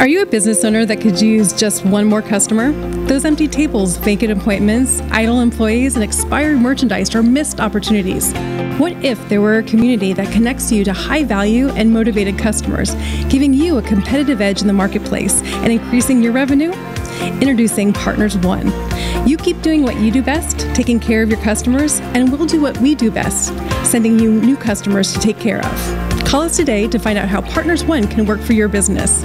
Are you a business owner that could use just one more customer? Those empty tables, vacant appointments, idle employees, and expired merchandise are missed opportunities. What if there were a community that connects you to high-value and motivated customers, giving you a competitive edge in the marketplace and increasing your revenue? Introducing Partners One. You keep doing what you do best, taking care of your customers, and we'll do what we do best, sending you new customers to take care of. Call us today to find out how Partners One can work for your business.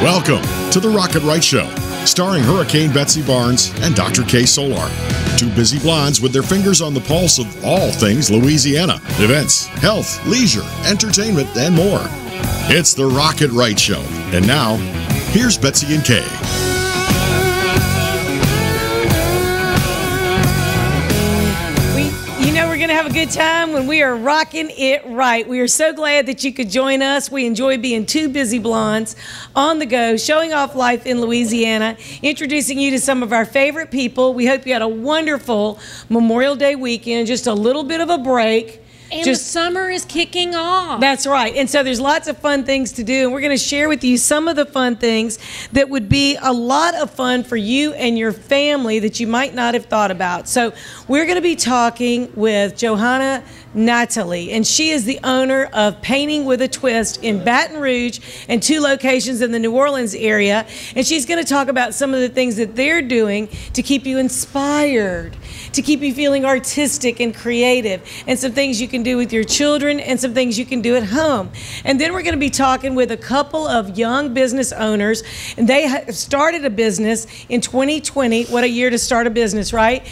Welcome to the Rocket Right Show, starring Hurricane Betsy Barnes and Dr. K. Solar. Two busy blondes with their fingers on the pulse of all things Louisiana. Events, health, leisure, entertainment, and more. It's the Rocket Right Show. And now, here's Betsy and Kay. We're going to have a good time when we are rocking it right. We are so glad that you could join us. We enjoy being two busy blondes on the go, showing off life in Louisiana, introducing you to some of our favorite people. We hope you had a wonderful Memorial Day weekend, just a little bit of a break. And the summer is kicking off. That's right. And so there's lots of fun things to do. And we're going to share with you some of the fun things that would be a lot of fun for you and your family that you might not have thought about. So we're going to be talking with Johanna Natale, and she is the owner of Painting with a Twist in Baton Rouge and 2 locations in the New Orleans area. And she's going to talk about some of the things that they're doing to keep you inspired, to keep you feeling artistic and creative, and some things you can do with your children and some things you can do at home. And then we're going to be talking with a couple of young business owners, and they have started a business in 2020. What a year to start a business, right?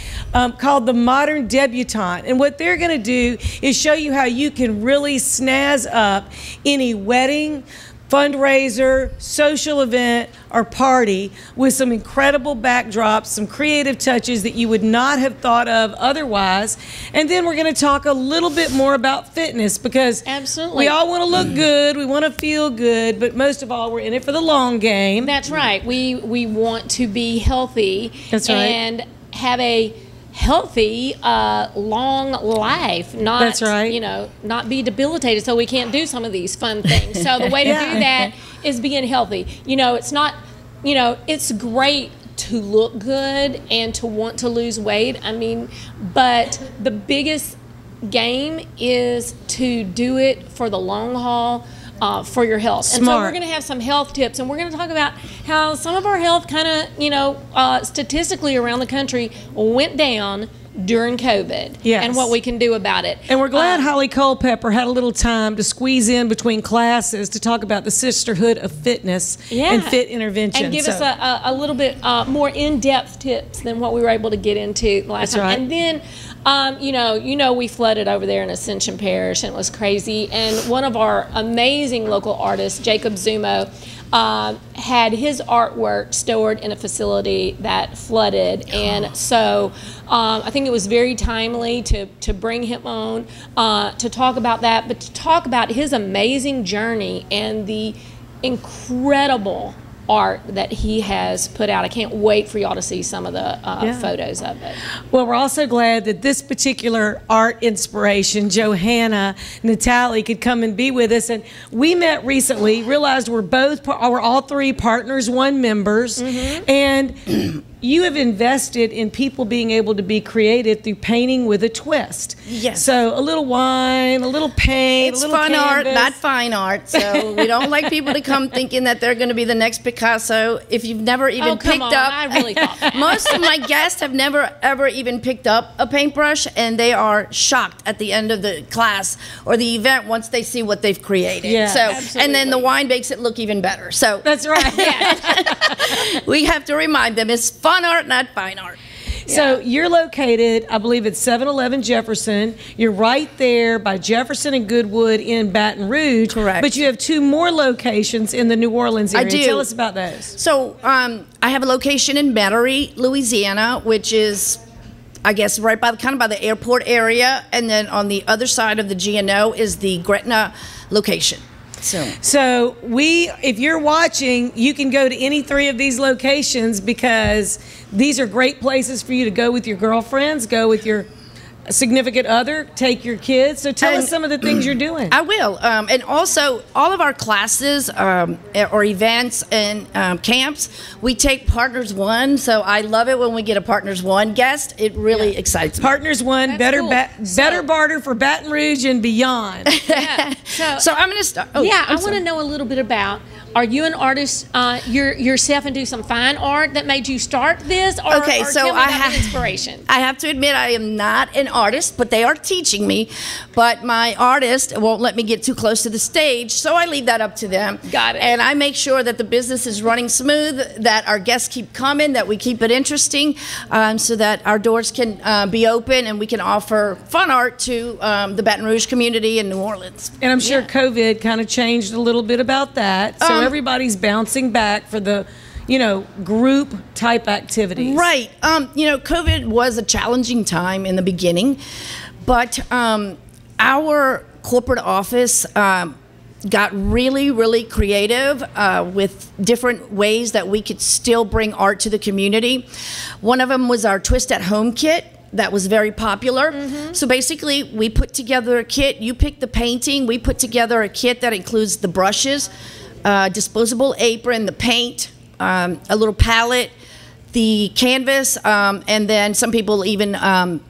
Called the Modern Debutante. And what they're going to do is show you how you can really snazz up any wedding, fundraiser, social event, or party with some incredible backdrops, some creative touches that you would not have thought of otherwise. And then we're going to talk a little bit more about fitness, because absolutely, we all want to look good, we want to feel good, but most of all, we're in it for the long game. That's right. We want to be healthy. That's right. And have a healthy, long life, not, that's right, not be debilitated so we can't do some of these fun things. So the way to do that is being healthy. It's not, it's great to look good and to want to lose weight. But the biggest game is to do it for the long haul. For your health. Smart. And so we're going to have some health tips, and we're going to talk about how some of our health kind of, statistically around the country went down during COVID. Yes. And what we can do about it. And we're glad Holly Culpepper had a little time to squeeze in between classes to talk about the sisterhood of fitness and fit intervention. And give us a little bit more in-depth tips than what we were able to get into last time. Right. And then we flooded over there in Ascension Parish, and it was crazy. And one of our amazing local artists, Jacob Zumo, had his artwork stored in a facility that flooded. And so I think it was very timely to bring him on to talk about that, but to talk about his amazing journey and the incredible art that he has put out. I can't wait for y'all to see some of the photos of it. Well, we're also glad that this particular art inspiration, Johanna Natale, could come and be with us. And we met recently, realized we're all 3 Partners One members, and you have invested in people being able to be creative through painting with a twist. Yes. So a little wine, a little paint, it's a little fun canvas. art, not fine art. So we don't like people to come thinking that they're going to be the next Picasso. If you've never even picked up, I really thought that. Most of my guests have never ever even picked up a paintbrush, and they are shocked at the end of the class or the event once they see what they've created. Yeah, so absolutely. And then the wine makes it look even better. So that's right. We have to remind them it's fun art, not fine art. So you're located, I believe it's 711 Jefferson. You're right there by Jefferson and Goodwood in Baton Rouge. Correct. But you have 2 more locations in the New Orleans area. I do. Tell us about those. So I have a location in Metairie, Louisiana, which is, I guess, right by the airport area. And then on the other side of the GNO is the Gretna location. So if you're watching, you can go to any 3 of these locations, because these are great places for you to go with your girlfriends, go with your significant other, take your kids. So tell us some of the things you're doing. I will. And also, all of our classes or events and camps, we take Partners One. So I love it when we get a Partners One guest. It really excites me. Partners One, That's better cool. better barter for Baton Rouge and beyond. Yeah. So I'm going to start. Oh, Yeah, I'm I want to know a little bit about. Are you an artist yourself and do some fine art that made you start this? Or, Okay, or so tell me I about have the inspiration. I have to admit I am not an artist, but they are teaching me. But my artist won't let me get too close to the stage, so I leave that up to them. Got it. And I make sure that the business is running smooth, that our guests keep coming, that we keep it interesting, so that our doors can be open and we can offer fun art to the Baton Rouge community in New Orleans. And I'm sure COVID kind of changed a little bit about that. So everybody's bouncing back for the, group type activities. Right. COVID was a challenging time in the beginning, but our corporate office got really, really creative with different ways that we could still bring art to the community. One of them was our Twist at Home kit. That was very popular. Mm-hmm. So basically, we put together a kit. You pick the painting. We put together a kit that includes the brushes, disposable apron, the paint, a little palette, the canvas, and then some people even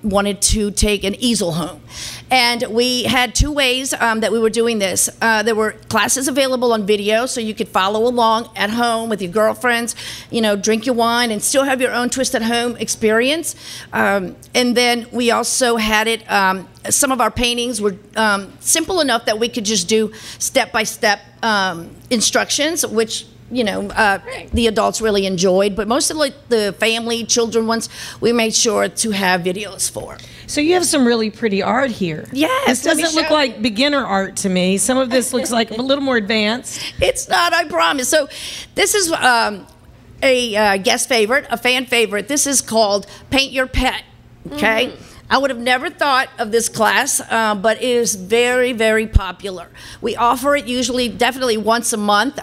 wanted to take an easel home. And we had two ways that we were doing this. There were classes available on video, so you could follow along at home with your girlfriends, drink your wine and still have your own Twist at Home experience. And then we also had it, some of our paintings were simple enough that we could just do step-by-step instructions, which the adults really enjoyed, but most of the family, children ones, we made sure to have videos for. So you have some really pretty art here. Yes, This doesn't look like beginner art to me. Some of this looks like a little more advanced. It's not, I promise. So this is a guest favorite, a fan favorite. This is called Paint Your Pet, okay? Mm-hmm. I would have never thought of this class, but it is very, very popular. We offer it definitely once a month.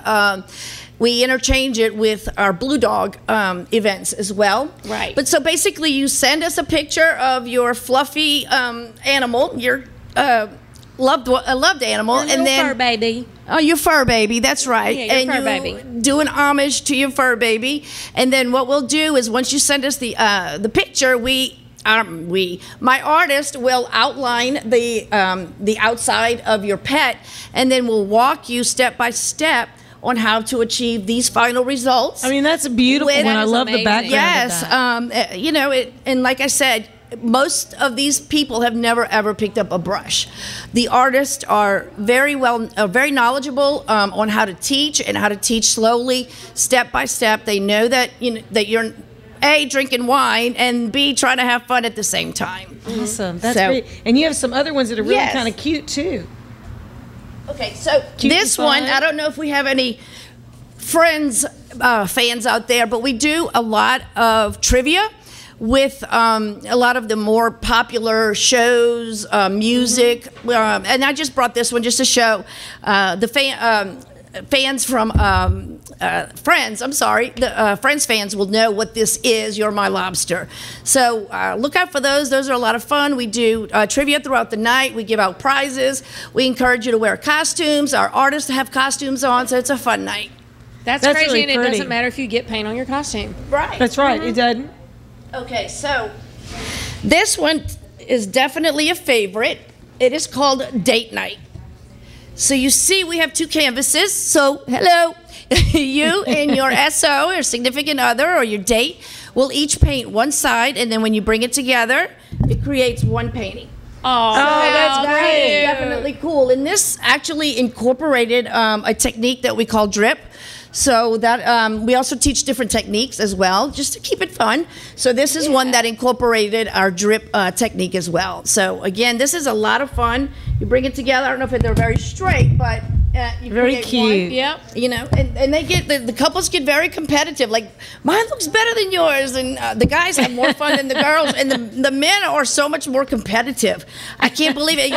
We interchange it with our Blue Dog events as well. Right. But so basically, you send us a picture of your fluffy animal, your loved animal, and then fur baby. Oh, your fur baby, that's right. Yeah, your fur baby. Do an homage to your fur baby, and then what we'll do is once you send us the picture, my artist will outline the outside of your pet, and then we'll walk you step by step on how to achieve these final results. I mean, that's a beautiful one. I love the background. Yes, of that. And like I said, most of these people have never ever picked up a brush. The artists are very knowledgeable on how to teach and how to teach slowly, step by step. They know that that you're A, drinking wine, and B, trying to have fun at the same time. Awesome. That's great. And you have some other ones that are really Yes. kind of cute too. Okay, so Cute this and one, fun. I don't know if we have any fans out there, but we do a lot of trivia with a lot of the more popular shows, music, and I just brought this one just to show the fans from Friends. I'm sorry, the Friends fans will know what this is. You're My Lobster. So look out for those. Those are a lot of fun. We do trivia throughout the night. We give out prizes. We encourage you to wear costumes. Our artists have costumes on, so it's a fun night. That's That's crazy, really and it pretty. doesn't matter if you get paint on your costume. Right. That's right. It doesn't. Okay, so this one is definitely a favorite. It is called Date Night. So you see we have two canvases. So hello, you and your SO or significant other or your date will each paint one side, and then when you bring it together, it creates one painting. Oh, that's That great. is definitely cool. And this actually incorporated a technique that we call drip. So that we also teach different techniques as well, just to keep it fun. So this is one that incorporated our drip technique as well. So again, this is a lot of fun. You bring it together. I don't know if they're very straight, but you Very create cute. one, Yep. and they get the couples get very competitive. Like mine looks better than yours, and the guys have more fun than the girls, and the men are so much more competitive. I can't believe it.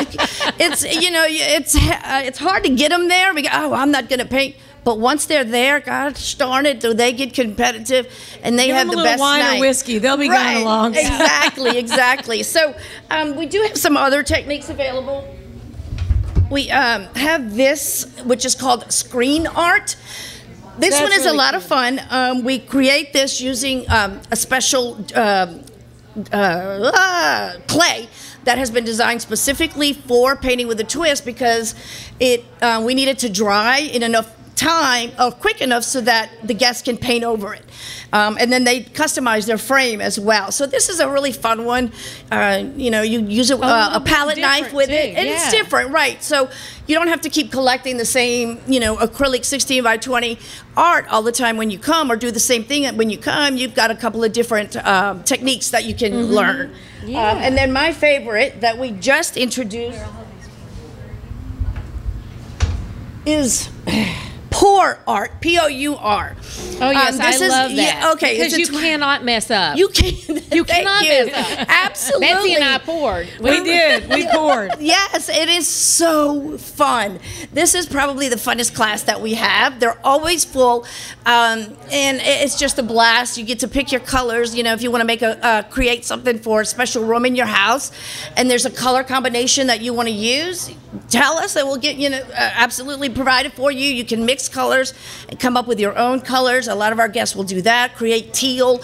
It's hard to get them there. We go, oh, I'm not going to paint. but once they're there, gosh darn it, do they get competitive, and they have the best wine night. or whiskey. They'll be going along. Exactly. So we do have some other techniques available. We have this, which is called screen art. This one is really a lot of fun. We create this using a special clay that has been designed specifically for painting with a twist, because we need it to dry in enough time or quick enough so that the guests can paint over it. And then they customize their frame as well. So this is a really fun one. You use a palette knife with it, and it's different, right? So you don't have to keep collecting the same, acrylic 16 by 20 art all the time when you come, or do the same thing when you come. You've got a couple of different techniques that you can learn. Yeah. And then my favorite that we just introduced is pour art, P-O-U-R. Oh yes, I love that. Yeah, okay, because you cannot mess up. You cannot mess up. Absolutely. Betsy and I poured. We did. We poured. Yes, it is so fun. This is probably the funnest class that we have. They're always full, and it's just a blast. You get to pick your colors. If you want to make create something for a special room in your house, and there's a color combination that you want to use, tell us, and we'll get absolutely provided for you. You can mix colors and come up with your own colors. A lot of our guests will do that. Create teal,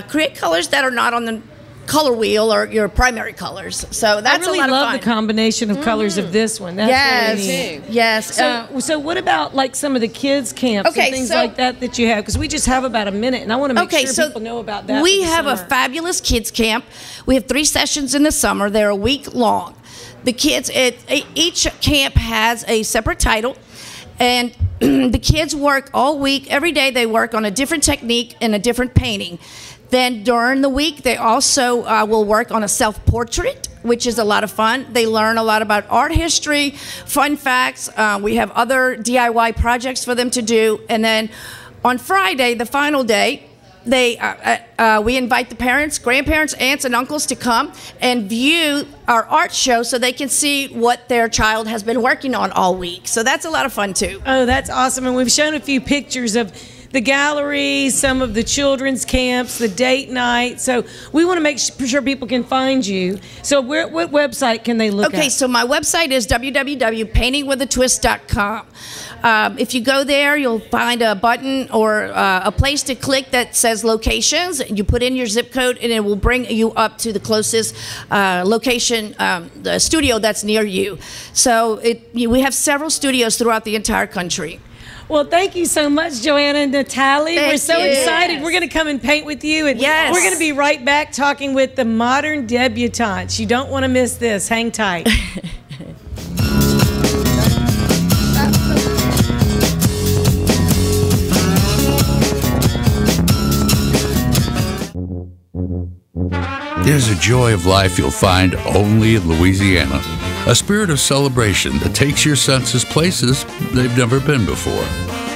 create colors that are not on the color wheel or your primary colors. So that's a lot of fun. I really love the combination of colors of this one. That's really neat. Yes. So what about like some of the kids' camps and things like that you have? Because we just have about a minute, and I want to make sure people know about that. We have a fabulous kids' camp. We have 3 sessions in the summer. They're a week long. The kids, each camp has a separate title, and the kids work all week. Every day they work on a different technique and a different painting. Then during the week, they also will work on a self-portrait, which is a lot of fun. They learn a lot about art history, fun facts. We have other DIY projects for them to do. And then on Friday, the final day, we invite the parents, grandparents, aunts, and uncles to come and view our art show so they can see what their child has been working on all week. So that's a lot of fun too. Oh, that's awesome. And we've shown a few pictures of the gallery, some of the children's camps, the date night. So we want to make sure people can find you. So what website can they look at? Okay, so my website is www.paintingwithatwist.com. If you go there, you'll find a button or a place to click that says locations. You put in your zip code, and it will bring you up to the closest location, the studio that's near you. So we have several studios throughout the entire country. Well, thank you so much, Johanna Natale. We're so excited. We're going to come and paint with you. And we're going to be right back talking with the Modern Debutantes. You don't want to miss this. Hang tight. There's a joy of life you'll find only in Louisiana. A spirit of celebration that takes your senses places they've never been before.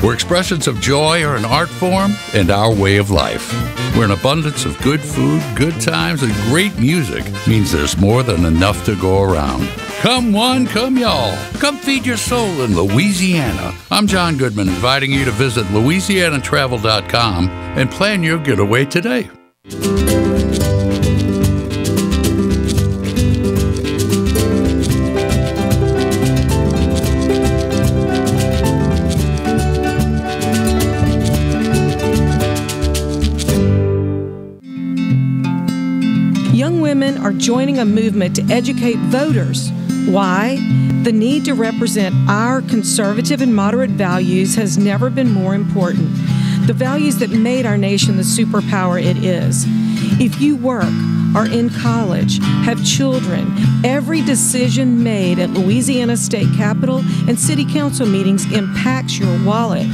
Where expressions of joy are an art form and our way of life. Where an abundance of good food, good times, and great music means there's more than enough to go around. Come one, come y'all. Come feed your soul in Louisiana. I'm John Goodman, inviting you to visit LouisianaTravel.com and plan your getaway today. Women are joining a movement to educate voters. Why? The need to represent our conservative and moderate values has never been more important. The values that made our nation the superpower it is. If you work, are in college, have children, every decision made at Louisiana State Capitol and City Council meetings impacts your wallet,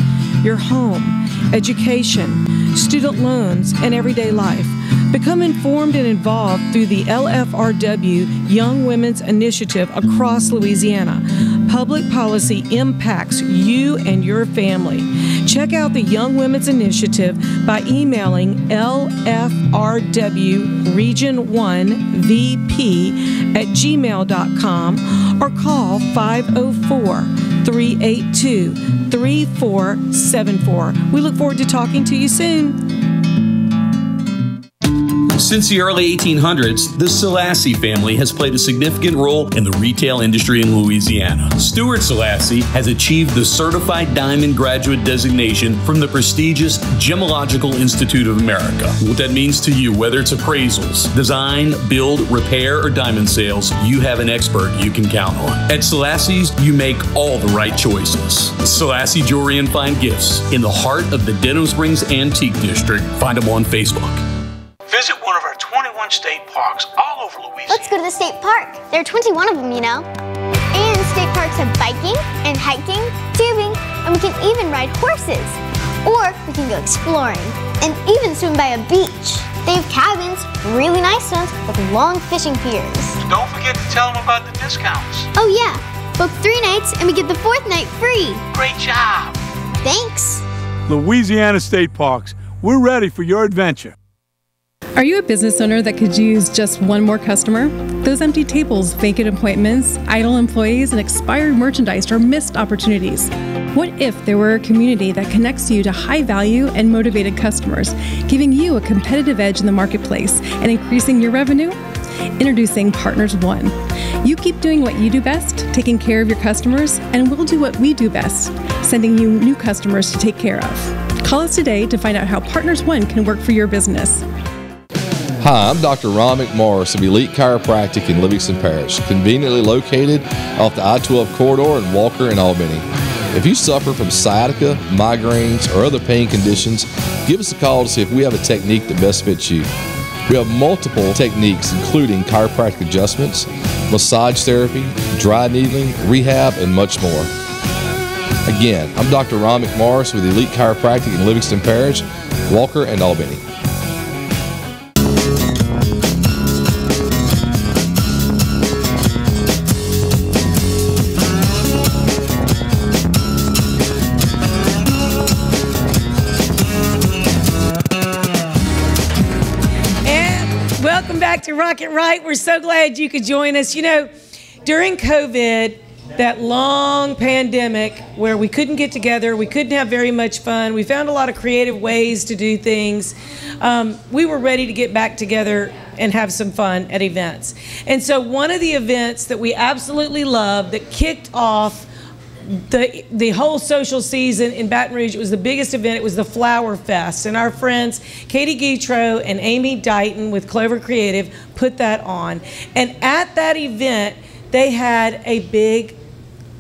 your home, education, student loans, and everyday life. Become informed and involved through the LFRW Young Women's Initiative across Louisiana. Public policy impacts you and your family. Check out the Young Women's Initiative by emailing lfrwregion1vp@gmail.com or call 504 888-382-3474. We look forward to talking to you soon. Since the early 1800s, the Selassie family has played a significant role in the retail industry in Louisiana. Stuart Selassie has achieved the Certified Diamond Graduate designation from the prestigious Gemological Institute of America. What that means to you, whether it's appraisals, design, build, repair, or diamond sales, you have an expert you can count on. At Selassie's, you make all the right choices. Selassie Jewelry and Fine Gifts in the heart of the Denham Springs Antique District. Find them on Facebook. Visit one of our 21 state parks all over Louisiana. Let's go to the state park. There are 21 of them, you know. And state parks have biking and hiking, tubing, and we can even ride horses. Or we can go exploring and even swim by a beach. They have cabins, really nice ones, with long fishing piers. Don't forget to tell them about the discounts. Oh yeah, book 3 nights and we get the 4th night free. Great job. Thanks. Louisiana State Parks, we're ready for your adventure. Are you a business owner that could use just one more customer? Those empty tables, vacant appointments, idle employees, and expired merchandise are missed opportunities. What if there were a community that connects you to high-value and motivated customers, giving you a competitive edge in the marketplace and increasing your revenue? Introducing Partners One. You keep doing what you do best, taking care of your customers, and we'll do what we do best, sending you new customers to take care of. Call us today to find out how Partners One can work for your business. Hi, I'm Dr. Ron McMorris of Elite Chiropractic in Livingston Parish, conveniently located off the I-12 corridor in Walker and Albany. If you suffer from sciatica, migraines, or other pain conditions, give us a call to see if we have a technique that best fits you. We have multiple techniques, including chiropractic adjustments, massage therapy, dry needling, rehab, and much more. Again, I'm Dr. Ron McMorris with Elite Chiropractic in Livingston Parish, Walker, and Albany. Back to Rock It Right. We're so glad you could join us. You know, during COVID, that long pandemic where we couldn't get together, we couldn't have very much fun, we found a lot of creative ways to do things. We were ready to get back together and have some fun at events. And so one of the events that we absolutely loved that kicked off the whole social season in Baton Rouge, it was the biggest event, it was the Flower Fest. And our friends Katie Guitro and Amy Dighton with Clover Creative put that on. And at that event, they had a big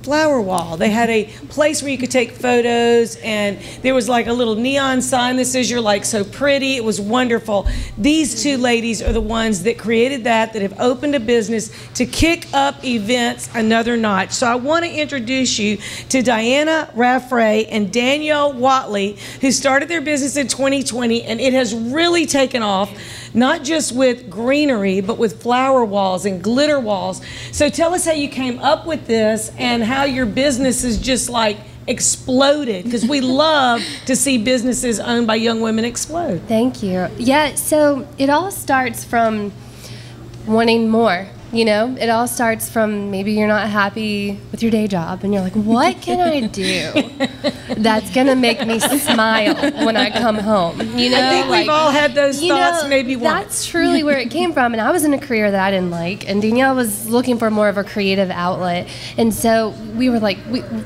flower wall. They had a place where you could take photos, and there was like a little neon sign that says "You're like so pretty." It was wonderful. These two ladies are the ones that created that have opened a business to kick up events another notch. So I want to introduce you to Diana Raffray and Danielle Whatley, who started their business in 2020, and it has really taken off, not just with greenery, but with flower walls and glitter walls. So tell us how you came up with this and how your business is just like exploded, because we love to see businesses owned by young women explode. Thank you. Yeah, so it all starts from wanting more. You know, it all starts from maybe you're not happy with your day job and you're like, what can I do that's going to make me smile when I come home? You know, I think we've all had those thoughts maybe once. That's truly where it came from. And I was in a career that I didn't like, and Danielle was looking for more of a creative outlet. And so we were like,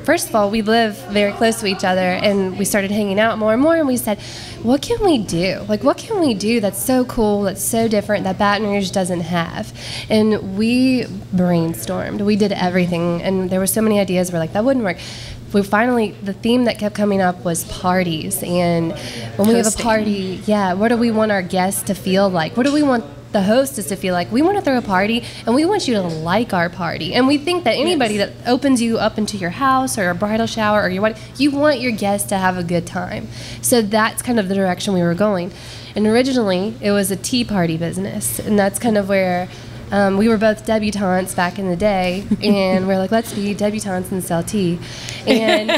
first of all, we live very close to each other, and we started hanging out more and more, and we said, what can we do? Like, what can we do that's so cool, that's so different, that Baton Rouge doesn't have? And we brainstormed. We did everything, and there were so many ideas. We're like, that wouldn't work. We finally, the theme that kept coming up was parties. And when we have a party, what do we want our guests to feel like? What do we want the hostess to feel like? We want to throw a party, and we want you to like our party. And we think that anybody that opens you up into your house or a bridal shower or your wedding, you want your guests to have a good time. So that's kind of the direction we were going. And originally, it was a tea party business, and that's kind of where we were both debutantes back in the day, and we're like, let's be debutantes and sell tea. And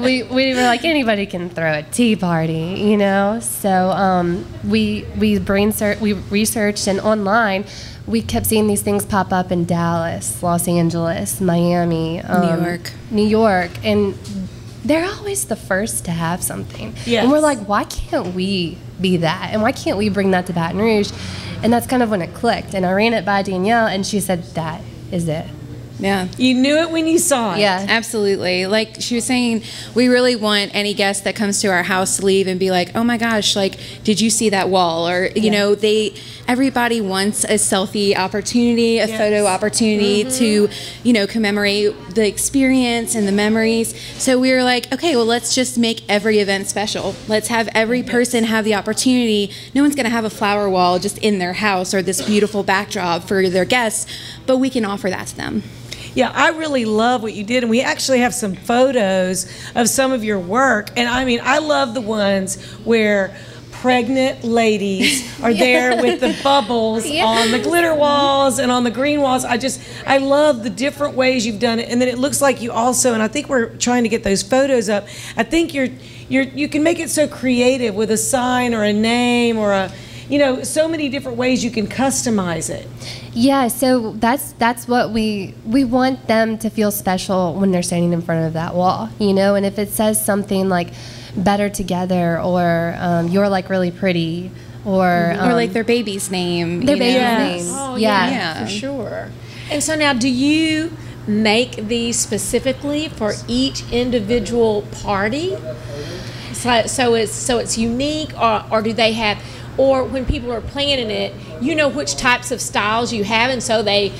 we were like, anybody can throw a tea party, you know? So we researched, and online we kept seeing these things pop up in Dallas, Los Angeles, Miami, New York, and they're always the first to have something. Yes. And we're like, why can't we be that? And why can't we bring that to Baton Rouge? And that's kind of when it clicked. And I ran it by Danielle, and she said, that is it. Yeah. You knew it when you saw it. Yeah. Absolutely. Like she was saying, we really want any guest that comes to our house to leave and be like, oh my gosh, like, did you see that wall? Or, you know, everybody wants a selfie opportunity, a photo opportunity to, you know, commemorate the experience and the memories. So we were like, okay, well, let's just make every event special. Let's have every person have the opportunity. No one's going to have a flower wall just in their house or this beautiful backdrop for their guests, but we can offer that to them. Yeah, I really love what you did, and we actually have some photos of some of your work. And I mean, I love the ones where pregnant ladies are there with the bubbles on the glitter walls and on the green walls. I love the different ways you've done it. And then it looks like you also, and I think we're trying to get those photos up. I think you can make it so creative with a sign or a name or a, you know, so many different ways you can customize it. Yeah, so that's what we want them to feel special when they're standing in front of that wall, you know. And if it says something like "better together" or "you're like really pretty," or like their baby's name, their baby's name, oh, yeah, for sure. And so now, do you make these specifically for each individual party? So it's unique, or do they have? Or when people are planning it, you know which types of styles you have, and so they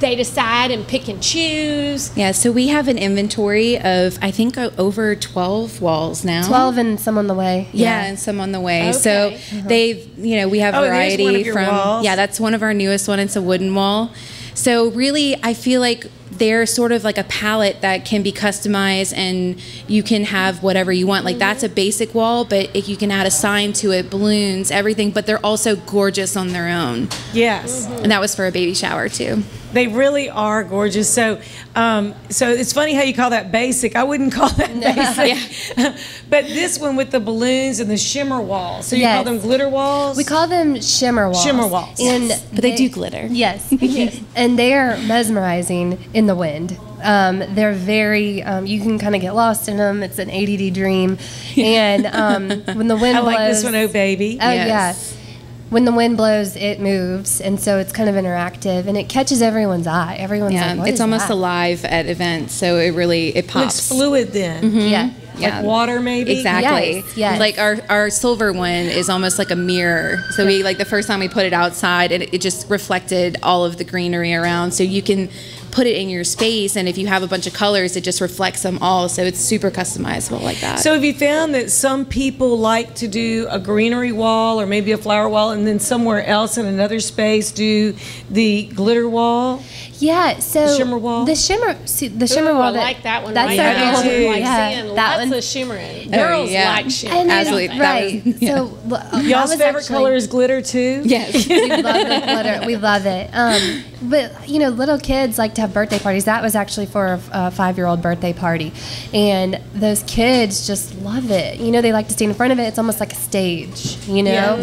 decide and pick and choose. Yeah, so we have an inventory of, I think, over 12 walls now. 12 and some on the way. Yeah, and some on the way. Okay. So they've, you know, we have variety one of your from walls. Yeah, that's one of our newest one. It's a wooden wall. So really, I feel like they're sort of like a palette that can be customized, and you can have whatever you want. Like that's a basic wall, but if you can add a sign to it, balloons, everything, but they're also gorgeous on their own. Yes. And that was for a baby shower too. They really are gorgeous. So it's funny how you call that basic. I wouldn't call that basic. Yeah. But this one with the balloons and the shimmer walls. So you call them glitter walls? We call them shimmer walls. Shimmer walls. But they do glitter. Yes. Yes. And they are mesmerizing in the wind. They're very, you can kind of get lost in them. It's an ADD dream. And when the wind blows. I like this one, oh baby. Oh, yeah. When the wind blows, it moves, and so it's kind of interactive, and it catches everyone's eye. Everyone's like, what it's is almost that? alive at events, so it pops. It's fluid then. Yeah. Like water, maybe? Exactly. Yes. Like our silver one is almost like a mirror. So we, like, the first time we put it outside, it just reflected all of the greenery around. So you can put it in your space, and if you have a bunch of colors, it just reflects them all. So it's super customizable like that. So have you found that some people like to do a greenery wall or maybe a flower wall, and then somewhere else in another space do the glitter wall? Yeah, so the shimmer wall. The shimmer wall. I like that one. That's right now. our goal. Like seeing lots of shimmering. Girls like shimmering. Absolutely, right. So y'all's favorite color is glitter too. Yes, we love the glitter. We love it. But you know, little kids like to have birthday parties. That was actually for a 5-year-old birthday party, and those kids just love it. You know, they like to stand in front of it. It's almost like a stage. You know,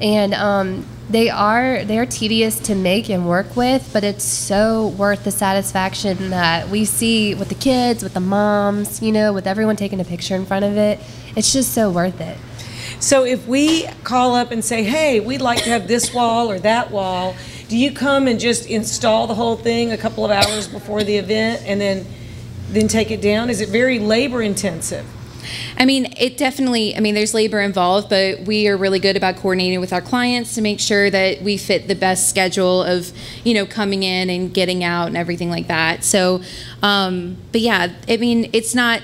and they are tedious to make and work with, but it's so worth the satisfaction that we see with the kids, with the moms, you know, with everyone taking a picture in front of it. It's just so worth it. So if we call up and say, hey, we'd like to have this wall or that wall, do you come and just install the whole thing a couple of hours before the event and then take it down? Is it very labor intensive? I mean, it definitely, there's labor involved, but we are really good about coordinating with our clients to make sure that we fit the best schedule of, you know, coming in and getting out and everything like that. So, but yeah, I mean, it's not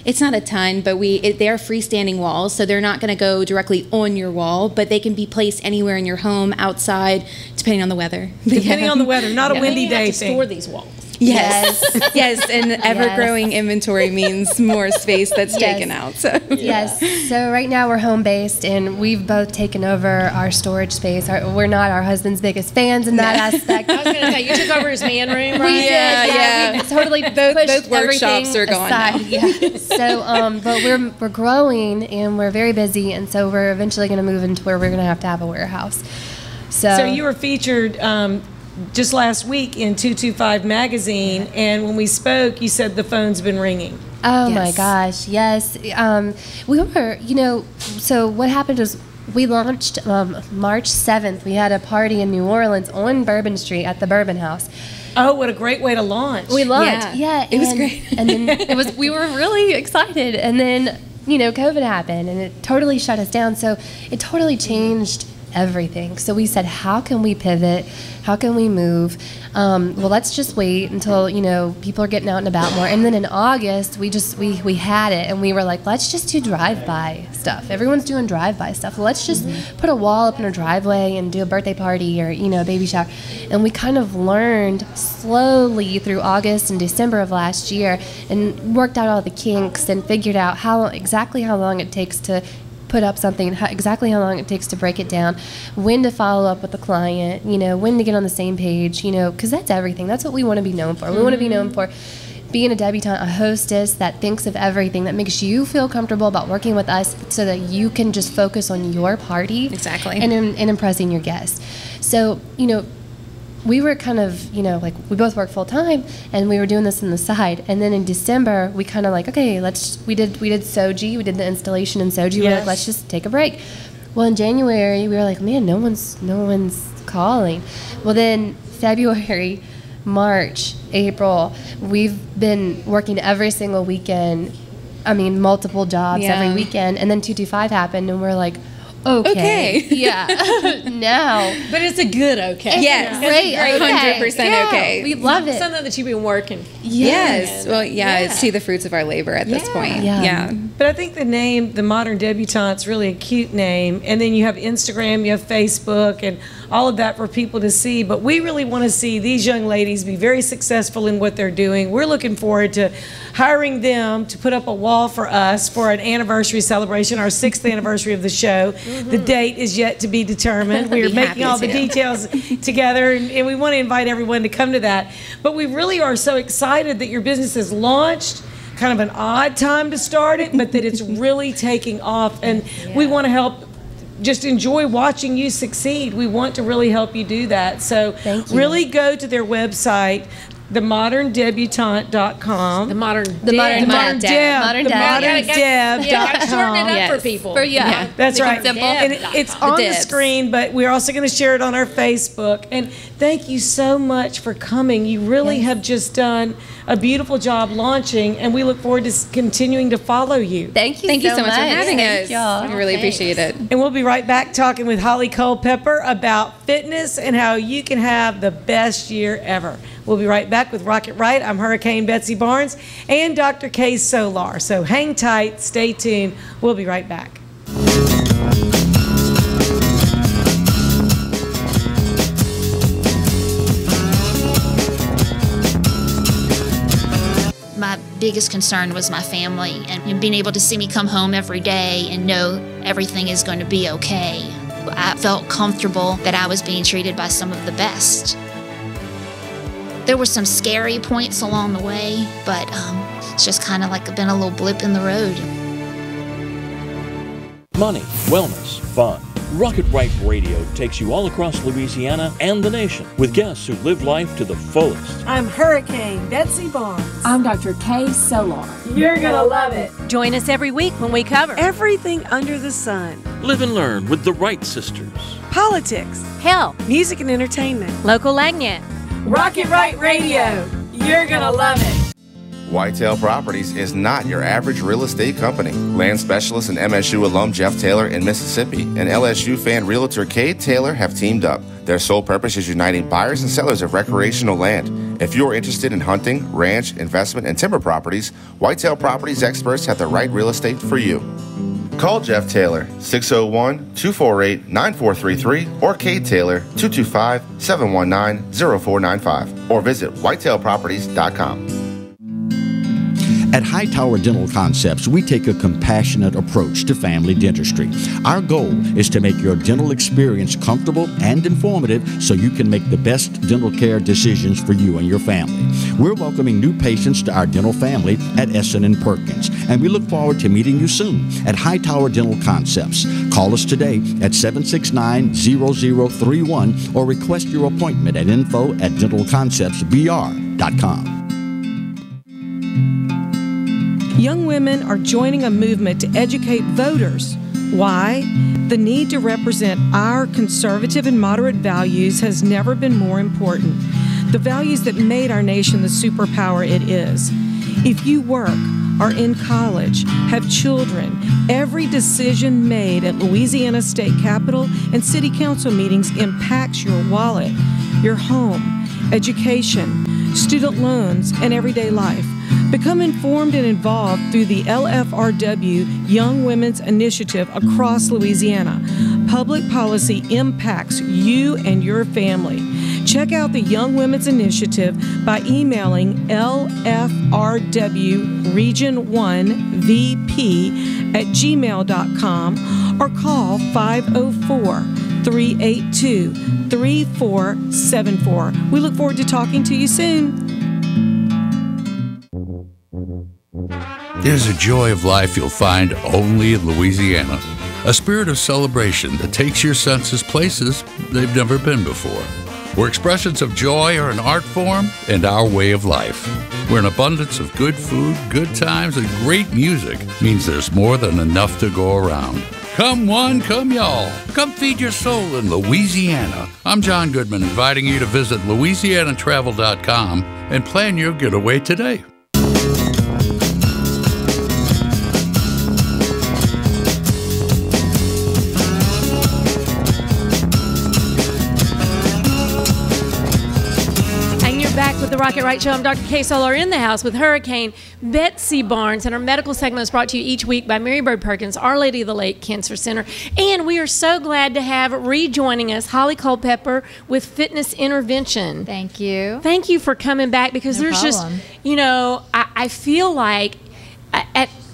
a ton, but they are freestanding walls, so they're not going to go directly on your wall, but they can be placed anywhere in your home, outside, depending on the weather. Depending on the weather, not a windy day thing. Store these walls. Yes, yes, and ever-growing inventory means more space that's taken out. So. Yes, so right now we're home-based, and we've both taken over our storage space. We're not our husband's biggest fans in that aspect. I was going to say, you took over his man room, right? We totally both workshops are gone now. Yeah. So, but we're growing, and we're very busy, and so we're eventually going to move into where we're going to have a warehouse. So you were featured just last week in 225 magazine, and when we spoke, you said the phone's been ringing. Oh my gosh, yes. We were, so what happened was we launched March 7th. We had a party in New Orleans on Bourbon Street at the Bourbon House. Oh, what a great way to launch. We launched, it was great. And then we were really excited. And then, COVID happened and it totally shut us down. So it totally changed everything. So we said, how can we pivot? How can we move? Well, let's just wait until, people are getting out and about more. And then in August, we had it, and we were like, let's just do drive-by stuff. Everyone's doing drive-by stuff. Let's just put a wall up in our driveway and do a birthday party or, a baby shower. And we kind of learned slowly through August and December of last year and worked out all the kinks and figured out exactly how long it takes to put up something, exactly how long it takes to break it down, when to follow up with the client, when to get on the same page, because that's everything. That's what we want to be known for. We want to be known for being a debutante, a hostess that thinks of everything, that makes you feel comfortable about working with us so that you can just focus on your party. Exactly. And impressing your guests. So, we were kind of, we both work full time, and we were doing this on the side. And then in December, we kind of okay, we did Soji, we did the installation in Soji. Yes. We're like, let's just take a break. Well, in January, we were like, man, no one's calling. Well, then February, March, April, we've been working every single weekend. I mean, multiple jobs every weekend. And then 225 happened, and we're like, okay. Yeah. Now. But it's a good okay. Yes. Great. 100% okay. We love it. Something that you've been working. Yes. Well, see the fruits of our labor at this point. Yeah. But I think the name, the Modern Debutante, is really a cute name. And then you have Instagram, you have Facebook, and all of that for people to see. But we really want to see these young ladies be very successful in what they're doing. We're looking forward to hiring them to put up a wall for us for an anniversary celebration, our 6th anniversary of the show. The date is yet to be determined. We are making all the details together, and we want to invite everyone to come to that. But we really are so excited that your business is launched. Kind of an odd time to start it, but that it's really taking off, and we want to help. Just enjoy watching you succeed. We want to really help you do that. So really go to their website, themoderndebutante.com. The modern Deb. Shorten it up for people. That's right. Simple. And it's on the screen, but we're also going to share it on our Facebook. And thank you so much for coming. You really have just done a beautiful job launching, and we look forward to continuing to follow you. Thank you so much for having us. I really appreciate it. And we'll be right back talking with Holly Culpepper about fitness and how you can have the best year ever. We'll be right back with Rocket Right. I'm Hurricane Betsy Barnes and Dr. K. Solar. So hang tight, stay tuned. We'll be right back. My biggest concern was my family and being able to see me come home every day and know everything is going to be okay. I felt comfortable that I was being treated by some of the best. There were some scary points along the way, but it's just kind of like been a little blip in the road. Money, wellness, fun. Rocket Right Radio takes you all across Louisiana and the nation with guests who live life to the fullest. I'm Hurricane Betsy Barnes. I'm Dr. K. Solar. You're going to love it. Join us every week when we cover everything under the sun. Live and learn with the Wright sisters. Politics, health, music and entertainment, local agnet. Rocket Right Radio. You're going to love it. Whitetail Properties is not your average real estate company. Land specialist and MSU alum Jeff Taylor in Mississippi and LSU fan realtor Cade Taylor have teamed up. Their sole purpose is uniting buyers and sellers of recreational land. If you're interested in hunting, ranch, investment, and timber properties, Whitetail Properties experts have the right real estate for you. Call Jeff Taylor, 601-248-9433, or Cade Taylor, 225-719-0495, or visit whitetailproperties.com. At Hightower Dental Concepts, we take a compassionate approach to family dentistry. Our goal is to make your dental experience comfortable and informative so you can make the best dental care decisions for you and your family. We're welcoming new patients to our dental family at Essen & Perkins, and we look forward to meeting you soon at Hightower Dental Concepts. Call us today at 769-0031 or request your appointment at info@dentalconceptsbr.com. Young women are joining a movement to educate voters. Why? The need to represent our conservative and moderate values has never been more important. The values that made our nation the superpower it is. If you work, are in college, have children, every decision made at Louisiana State Capitol and City Council meetings impacts your wallet, your home, education, student loans, and everyday life. Become informed and involved through the LFRW Young Women's Initiative across Louisiana. Public policy impacts you and your family. Check out the Young Women's Initiative by emailing lfrw-region1vp@gmail.com or call 504-382-3474. We look forward to talking to you soon. There's a joy of life you'll find only in Louisiana. A spirit of celebration that takes your senses places they've never been before. Where expressions of joy are an art form and our way of life. Where an abundance of good food, good times, and great music means there's more than enough to go around. Come one, come y'all. Come feed your soul in Louisiana. I'm John Goodman, inviting you to visit LouisianaTravel.com and plan your getaway today. With the Rocket Right Show, I'm Dr. Kay Solar in the house with Hurricane Betsy Barnes, and our medical segment is brought to you each week by Mary Bird Perkins, Our Lady of the Lake Cancer Center. And we are so glad to have rejoining us Holly Culpepper with Fitness Intervention. Thank you. Thank you for coming back, because No there's problem. just, you know, I feel like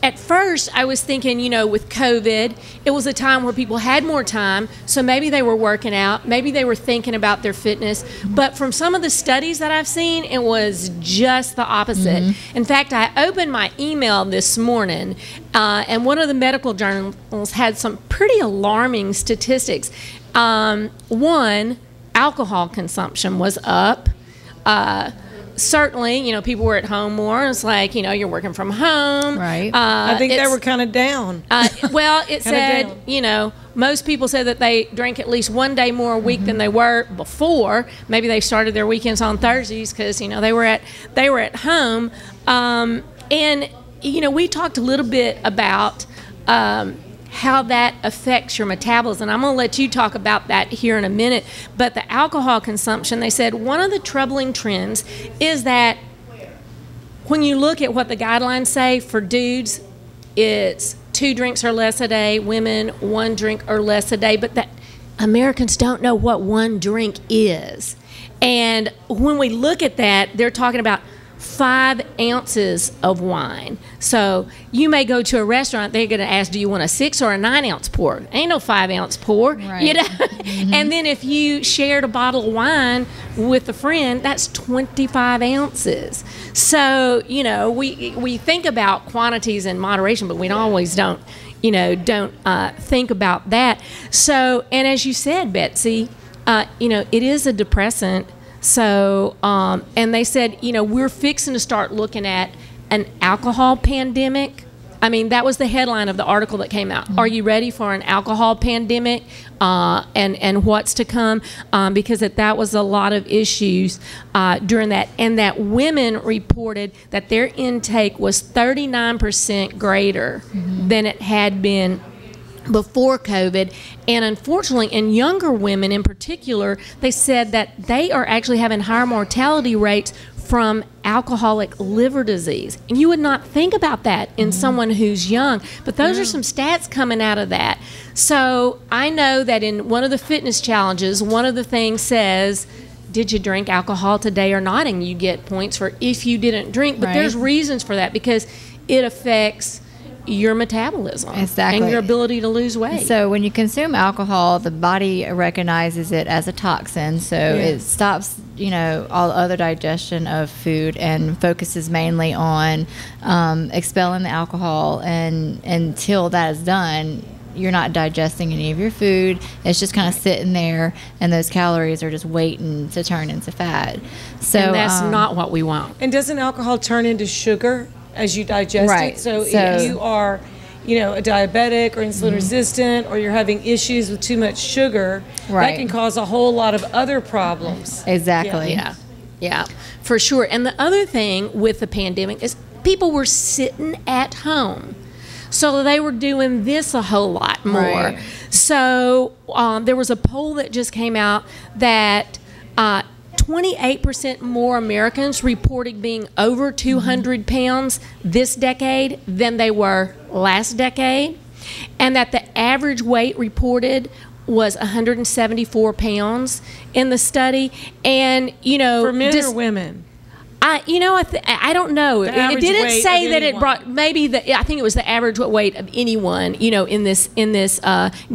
at first I was thinking, you know, with COVID, it was a time where people had more time, so maybe they were working out, maybe they were thinking about their fitness. But from some of the studies that I've seen, it was just the opposite. In fact, I opened my email this morning, and one of the medical journals had some pretty alarming statistics. One, alcohol consumption was up. Certainly, you know, people were at home more. It's like, you know, you're working from home. Right. I think they were kind of down. Well, it said, you know, most people said that they drank at least one day more a week than they were before. Maybe they started their weekends on Thursdays because, you know, they were at home. And, you know, we talked a little bit about how that affects your metabolism. I'm going to let you talk about that here in a minute. But the alcohol consumption, they said one of the troubling trends is that when you look at what the guidelines say for dudes, it's 2 drinks or less a day, women 1 drink or less a day, but that Americans don't know what 1 drink is. And when we look at that, they're talking about 5 ounces of wine. So you may go to a restaurant, they're going to ask, do you want a 6 or a 9 ounce pour? Ain't no 5 ounce pour, Right. you know. And then if you shared a bottle of wine with a friend, that's 25 ounces. So, you know, we think about quantities in moderation, but we always don't think about that. So, and as you said, Betsy, you know, it is a depressant. So, and they said, you know, we're fixing to start looking at an alcohol pandemic. I mean, that was the headline of the article that came out. Are you ready for an alcohol pandemic and what's to come? Because that was a lot of issues during that. And that women reported that their intake was 39% greater than it had been before COVID. And unfortunately, in younger women in particular, they said that they are actually having higher mortality rates from alcoholic liver disease. And you would not think about that in someone who's young, but those are some stats coming out of that. So I know that in one of the fitness challenges, one of the things says did you drink alcohol today or not? And you get points for if you didn't drink. But there's reasons for that because it affects your metabolism and your ability to lose weight. So when you consume alcohol, the body recognizes it as a toxin, so it stops, you know, all other digestion of food and focuses mainly on expelling the alcohol. And until that is done, you're not digesting any of your food. It's just kind of sitting there, and those calories are just waiting to turn into fat. So and that's not what we want. And doesn't alcohol turn into sugar as you digest it? So if you are, you know, a diabetic or insulin resistant, or you're having issues with too much sugar, that can cause a whole lot of other problems. Exactly. Yeah, for sure. And the other thing with the pandemic is people were sitting at home. So they were doing this a whole lot more. Right. So there was a poll that just came out that 28% more Americans reported being over 200 pounds this decade than they were last decade, and that the average weight reported was 174 pounds in the study. And, you know, for men or women? I don't know. It didn't say that it brought, I think it was the average weight of anyone, you know, in this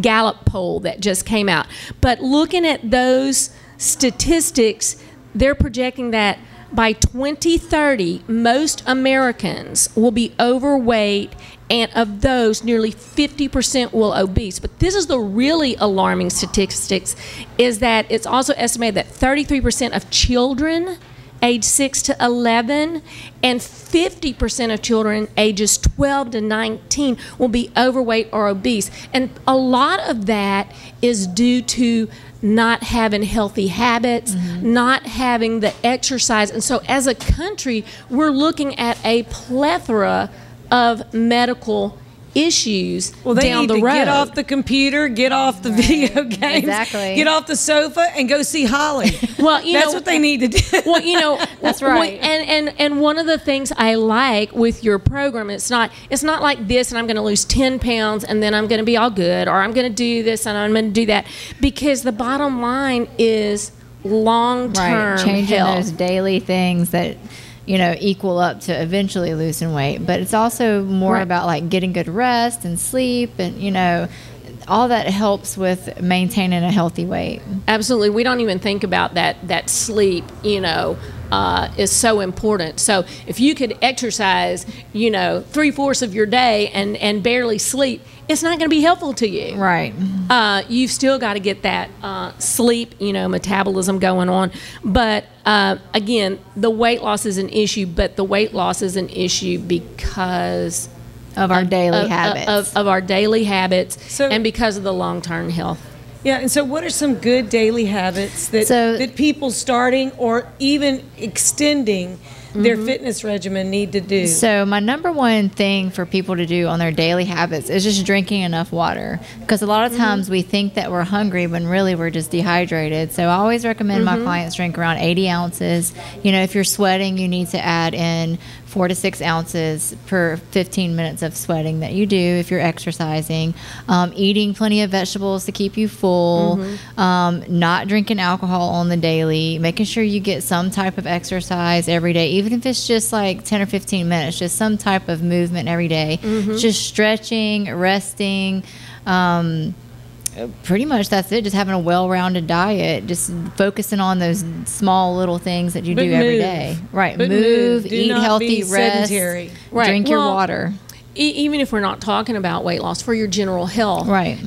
Gallup poll that just came out. But looking at those statistics, they're projecting that by 2030, most Americans will be overweight, and of those, nearly 50% will obese. But this is the really alarming statistics, is that it's also estimated that 33% of children age 6 to 11 and 50% of children ages 12 to 19 will be overweight or obese. And a lot of that is due to not having healthy habits, not having the exercise. And so as a country, we're looking at a plethora of medical issues down the road. Get off the computer, get off the video games, get off the sofa, and go see Holly. Well, that's what they need to do. Well, that's right. And one of the things I like with your program, it's not like this, and I'm going to lose 10 pounds, and then I'm going to be all good, or I'm going to do this, and I'm going to do that, because the bottom line is long-term changing health. those daily things that, you know, equal up to eventually losing weight. But it's also more about like getting good rest and sleep, and, you know, all that helps with maintaining a healthy weight. Absolutely. We don't even think about that sleep, you know, is so important. So if you could exercise, you know, 3/4 of your day and barely sleep, it's not going to be helpful to you. Right. You've still got to get that sleep, you know, metabolism going on. But again, the weight loss is an issue, but the weight loss is an issue because of our daily habits. Of our daily habits, and because of the long-term health. Yeah, and so what are some good daily habits that people starting or even extending their fitness regimen need to do? So my number one thing for people to do on their daily habits is just drinking enough water, because a lot of times we think that we're hungry when really we're just dehydrated. So I always recommend my clients drink around 80 ounces. You know, if you're sweating, you need to add in 4 to 6 ounces per 15 minutes of sweating that you do if you're exercising. Eating plenty of vegetables to keep you full. Not drinking alcohol on the daily. Making sure you get some type of exercise every day, even if it's just like 10 or 15 minutes, just some type of movement every day. Just stretching, resting. Pretty much that's it. Just having a well-rounded diet, just focusing on those small little things that you do every day. Right. Move, eat healthy, rest, drink your water. Even if we're not talking about weight loss, for your general health. Right.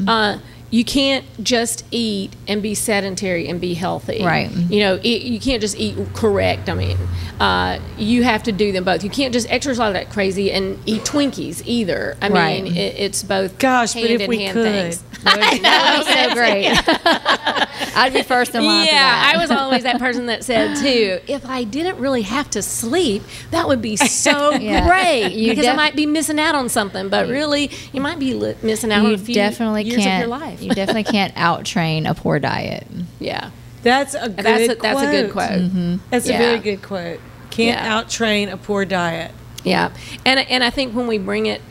You can't just eat and be sedentary and be healthy. Right. You know, you can't just eat correct. I mean, you have to do them both. You can't just exercise like crazy and eat Twinkies either. I mean, it's both hand-in-hand things. I know. That would be so great. I'd be first in line for that. I was always that person that said, too, if I didn't really have to sleep, that would be so great. Because I might be missing out on something. But really, you might be missing out on a few years of your life. You definitely can't out-train a poor diet. Yeah. That's a good quote. That's a good quote. That's a very good quote. Can't out-train a poor diet. Yeah. And I think when we bring it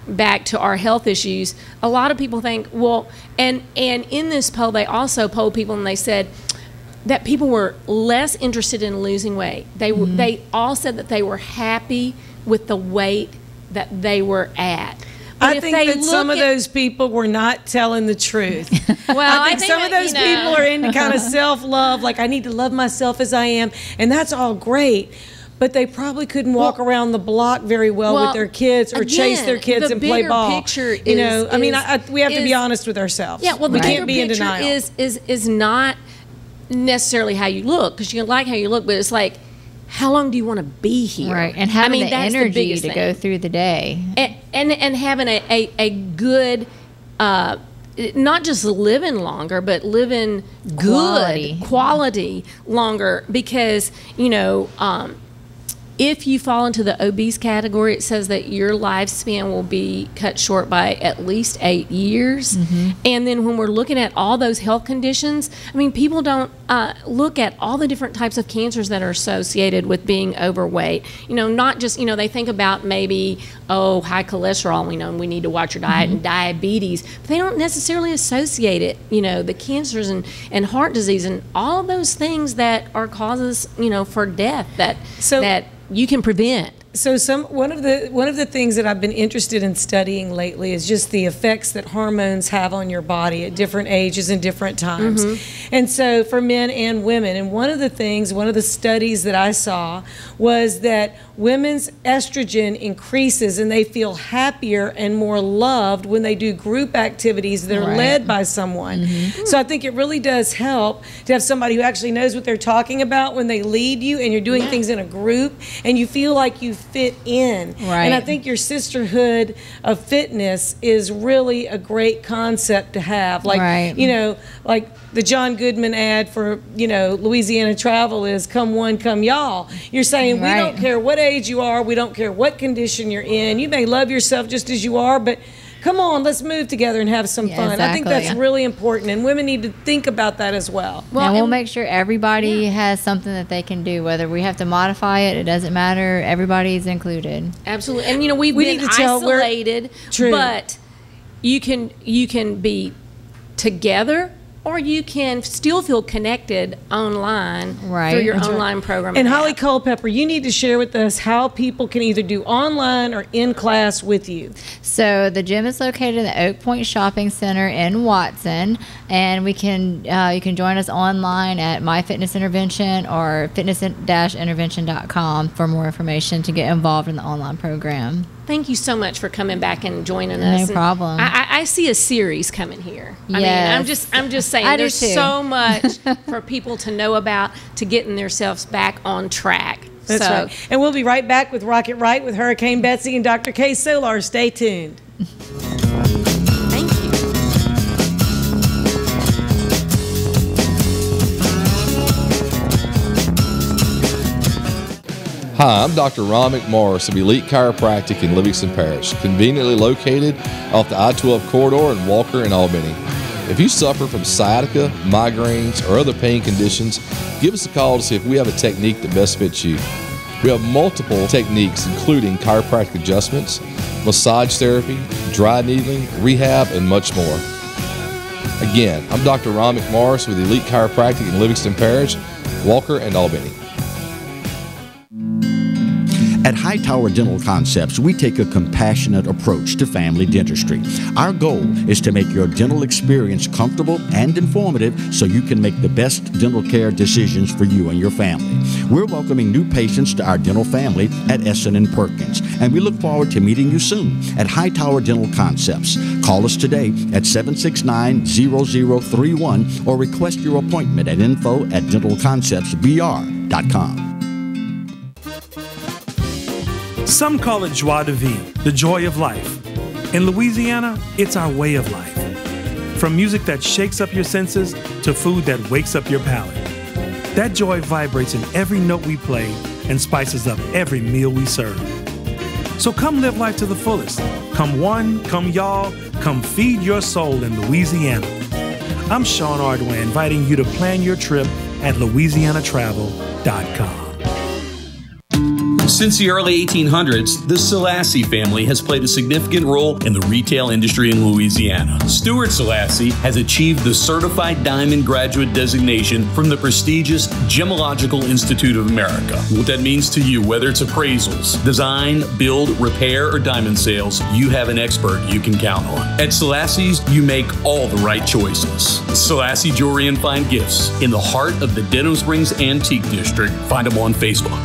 back to our health issues, a lot of people think, well, and in this poll, they also polled people and they said, that people were less interested in losing weight. They all said that they were happy with the weight that they were at. But I think that some of those people were not telling the truth. Well, I think some of those people are into kind of self-love, like I need to love myself as I am, and that's all great. But they probably couldn't walk around the block very well with their kids or chase their kids and play ball. Picture you know, we have to be honest with ourselves. Yeah, well, the we can't be in denial. Is not necessarily how you look, because you can like how you look, but it's like, how long do you want to be here? Right, and having the energy to go through the day. And having a good, not just living longer, but living good quality longer, because, you know, if you fall into the obese category, it says that your lifespan will be cut short by at least 8 years. And then when we're looking at all those health conditions, I mean, people don't look at all the different types of cancers that are associated with being overweight. You know, not just, you know, they think about maybe, oh, high cholesterol, we know we need to watch your diet, and diabetes. But they don't necessarily associate it, you know, the cancers and heart disease and all of those things that are causes, you know, for death that you can prevent. So one of the things that I've been interested in studying lately is just the effects that hormones have on your body at different ages and different times. And so for men and women, and one of the studies that I saw was that women's estrogen increases and they feel happier and more loved when they do group activities that are led by someone. So I think it really does help to have somebody who actually knows what they're talking about when they lead you, and you're doing things in a group and you feel like you fit in. And I think your sisterhood of fitness is really a great concept to have. Like, you know, like the John Goodman ad for, you know, Louisiana Travel is come one, come y'all. You're saying we don't care what age you are, we don't care what condition you're in. You may love yourself just as you are, but come on, let's move together and have some fun. I think that's really important, and women need to think about that as well. And we'll make sure everybody has something that they can do. Whether we have to modify it, it doesn't matter. Everybody's included. Absolutely. And, you know, we've been isolated, but you can be together, or you can still feel connected online through your online program. And Holly Culpepper, you need to share with us how people can either do online or in class with you. So the gym is located in the Oak Point Shopping Center in Watson, and we can you can join us online at My Fitness Intervention or fitness-intervention.com for more information to get involved in the online program. Thank you so much for coming back and joining us. No problem. I see a series coming here. I mean, I'm just saying, there's so much for people to know about to getting themselves back on track. That's right. And we'll be right back with Rocket Right with Hurricane Betsy and Dr. K. Solar. Stay tuned. Hi, I'm Dr. Ron McMorris of Elite Chiropractic in Livingston Parish, conveniently located off the I-12 corridor in Walker and Albany. If you suffer from sciatica, migraines, or other pain conditions, give us a call to see if we have a technique that best fits you. We have multiple techniques, including chiropractic adjustments, massage therapy, dry needling, rehab, and much more. Again, I'm Dr. Ron McMorris with Elite Chiropractic in Livingston Parish, Walker, and Albany. At Hightower Dental Concepts, we take a compassionate approach to family dentistry. Our goal is to make your dental experience comfortable and informative so you can make the best dental care decisions for you and your family. We're welcoming new patients to our dental family at Essen & Perkins, and we look forward to meeting you soon at Hightower Dental Concepts. Call us today at 769-0031 or request your appointment at info@dentalconceptsbr.com. Some call it joie de vivre, the joy of life. In Louisiana, it's our way of life. From music that shakes up your senses to food that wakes up your palate. That joy vibrates in every note we play and spices up every meal we serve. So come live life to the fullest. Come one, come y'all, come feed your soul in Louisiana. I'm Sean Ardway, inviting you to plan your trip at louisianatravel.com. Since the early 1800s, the Selassie family has played a significant role in the retail industry in Louisiana. Stuart Selassie has achieved the Certified Diamond Graduate designation from the prestigious Gemological Institute of America. What that means to you, whether it's appraisals, design, build, repair, or diamond sales, you have an expert you can count on. At Selassie's, you make all the right choices. Selassie Jewelry and Fine Gifts in the heart of the Denham Springs Antique District. Find them on Facebook.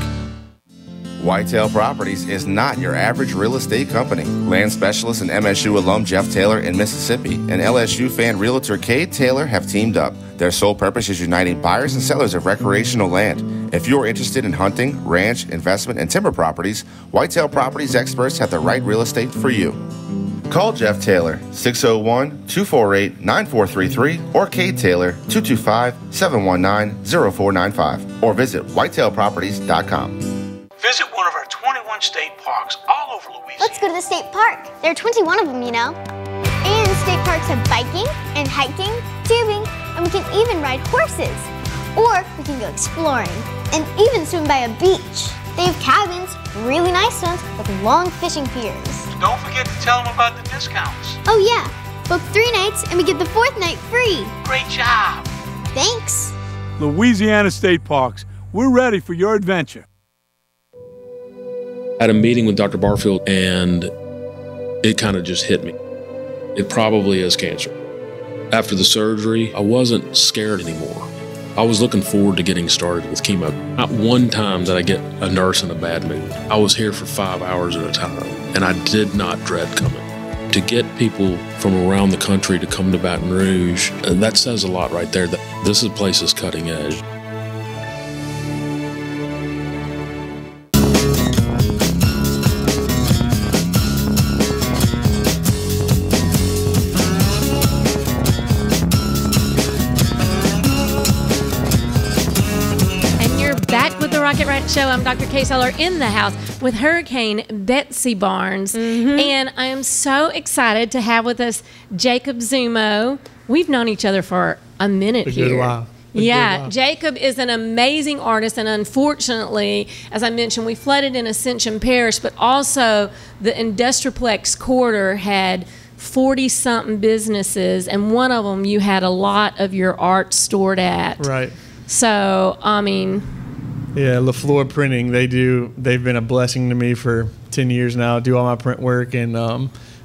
Whitetail Properties is not your average real estate company. Land specialist and MSU alum Jeff Taylor in Mississippi and LSU fan realtor Kay Taylor have teamed up. Their sole purpose is uniting buyers and sellers of recreational land. If you're interested in hunting, ranch, investment, and timber properties, Whitetail Properties experts have the right real estate for you. Call Jeff Taylor, 601-248-9433, or Kay Taylor, 225-719-0495, or visit whitetailproperties.com. Visit one of our 21 state parks all over Louisiana. Let's go to the state park. There are 21 of them, you know. And state parks have biking and hiking, tubing, and we can even ride horses. Or we can go exploring and even swim by a beach. They have cabins, really nice ones, with long fishing piers. Don't forget to tell them about the discounts. Oh yeah, book 3 nights and we get the 4th night free. Great job. Thanks. Louisiana State Parks, we're ready for your adventure. I had a meeting with Dr. Barfield and it kind of just hit me. It probably is cancer. After the surgery, I wasn't scared anymore. I was looking forward to getting started with chemo. Not one time did I get a nurse in a bad mood. I was here for 5 hours at a time, and I did not dread coming. To get people from around the country to come to Baton Rouge, that says a lot right there. That this place is cutting edge. Show. I'm Dr. Kay Solar in the house with Hurricane Betsy Barnes, and I am so excited to have with us Jacob Zumo. We've known each other for a minute here. Good while. Yeah, Jacob is an amazing artist, and unfortunately, as I mentioned, we flooded in Ascension Parish, but also the Industriplex corridor had 40-something businesses, and one of them you had a lot of your art stored at. Right. So, I mean... Yeah, LaFleur Printing, they've been a blessing to me for 10 years now. I do all my print work, and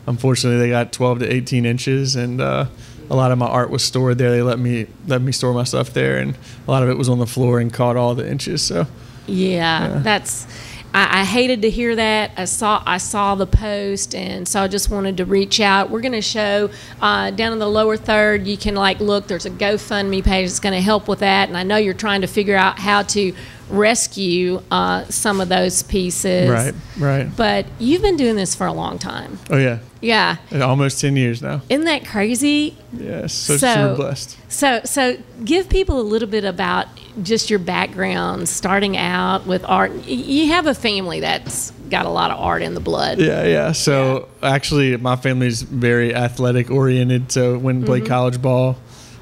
unfortunately they got 12 to 18 inches, and a lot of my art was stored there. They let me store my stuff there, and a lot of it was on the floor and caught all the inches. So yeah. That's I hated to hear that. I saw the post, and so I just wanted to reach out. We're going to show down in the lower third. You can look. There's a GoFundMe page that's going to help with that, and I know you're trying to figure out how to rescue some of those pieces. Right. But you've been doing this for a long time. Oh yeah. Yeah. Almost 10 years now. Isn't that crazy? Yes. So super blessed. So give people a little bit about just your background, starting out with art. You have a family that's got a lot of art in the blood. Yeah. So actually, my family's very athletic oriented. So when I played college ball,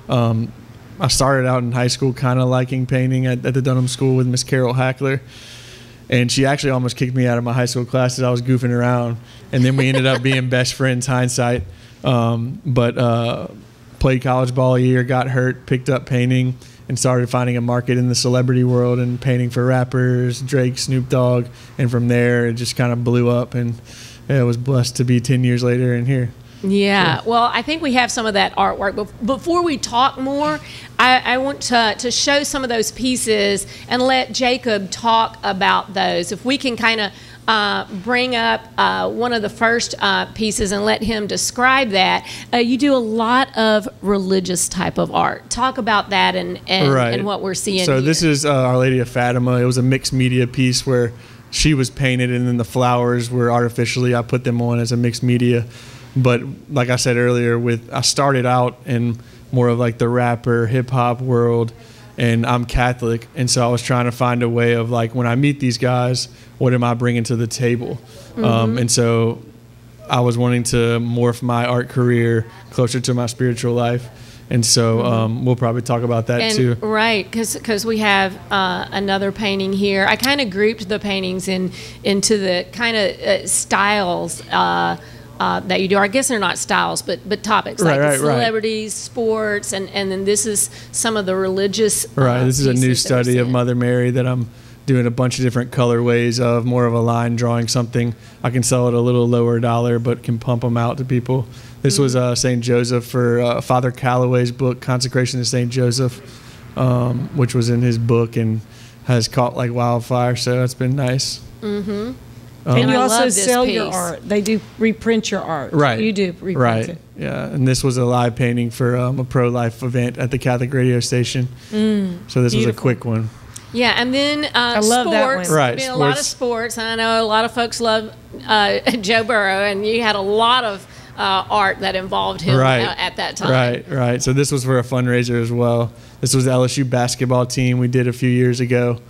I started out in high school kind of liking painting at the Dunham School with Miss Carol Hackler. And she actually almost kicked me out of my high school classes. I was goofing around. And then we ended up being best friends, hindsight. But played college ball a year, got hurt, picked up painting, and started finding a market in the celebrity world and painting for rappers, Drake, Snoop Dogg. And from there, it just kind of blew up. And I was blessed to be 10 years later and here. Yeah, well, I think we have some of that artwork. But before we talk more, I want to show some of those pieces and let Jacob talk about those. If we can kind of bring up one of the first pieces and let him describe that. You do a lot of religious type of art. Talk about that and what we're seeing So here. This is Our Lady of Fatima. It was a mixed media piece where she was painted and then the flowers were artificially, I put them on as a mixed media. But like I said earlier, I started out in more of the rapper, hip hop world, and I'm Catholic, and so I was trying to find a way of when I meet these guys, what am I bringing to the table? And so I was wanting to morph my art career closer to my spiritual life, And so we'll probably talk about that too. Right, because we have another painting here. I kind of grouped the paintings into the kind of styles that you do. I guess they're not styles, but topics like celebrities, sports, and then this is some of the religious. This is a new study of Mother Mary that I'm doing a bunch of different colorways of, more of a line drawing, something I can sell at a little lower dollar, but can pump them out to people. This was St. Joseph for Father Calloway's book, Consecration to St. Joseph, which was in his book and has caught like wildfire. So it's been nice. Mm-hmm. And you also sell your art. They do reprint your art. Right. You do reprint it. Yeah. And this was a live painting for a pro-life event at the Catholic radio station. So this was a quick one. Yeah, and then I love sports. That one. Right. Been a lot of sports. I know a lot of folks love Joe Burrow, and you had a lot of art that involved him at that time. Right. So this was for a fundraiser as well. This was the LSU basketball team we did a few years ago,